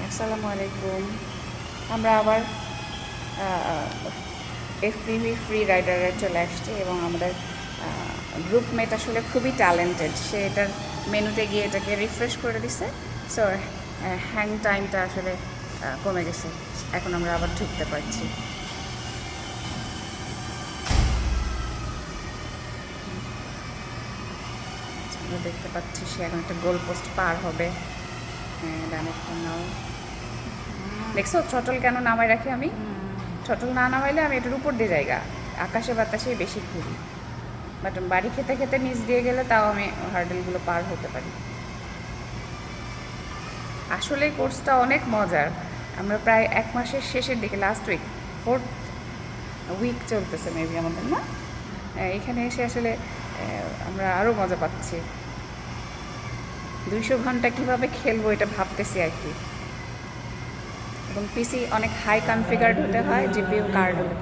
আসসালামু আলাইকুম। আমরা আবার এফপিভি ফ্রি রাইডারে চলে আসছি এবং আমাদের গ্রুপমেট আসলে খুবই ট্যালেন্টেড। সে এটার মেনুতে গিয়ে এটাকে রিফ্রেশ করে দিছে। সো হ্যাং টাইমটা আসলে কমে গেছে। এখন আমরা আবার ঢুকতে পারছি। আমরা দেখতে পাচ্ছি সে এখন একটা গোল পোস্ট পার হবে। হ্যাঁ, ডানেরটা নাও। দেখছো থ্রটল কেন নামাই রাখি আমি? থ্রটল না নামাইলে আমি এটার উপর দিয়ে জায়গা আকাশে বাতাসে বেশি ঘুরি, বাট বাড়ি খেতে খেতে নিচ দিয়ে গেলে তাও আমি হার্ডেলগুলো পার হতে পারি। আসলে কোর্সটা অনেক মজার। আমরা প্রায় 1 মাসের শেষের দিকে, লাস্ট উইক, 4th উইক চলতেছে মেবি আমাদের, না? এখানে এসে আসলে আমরা আরও মজা পাচ্ছি। 200 ঘন্টা কীভাবে খেলবো এটা ভাবতেছি আর কি। এবং পিসি অনেক হাই কনফিগার্ড হতে হয়, জিপিইউ কার্ড হলে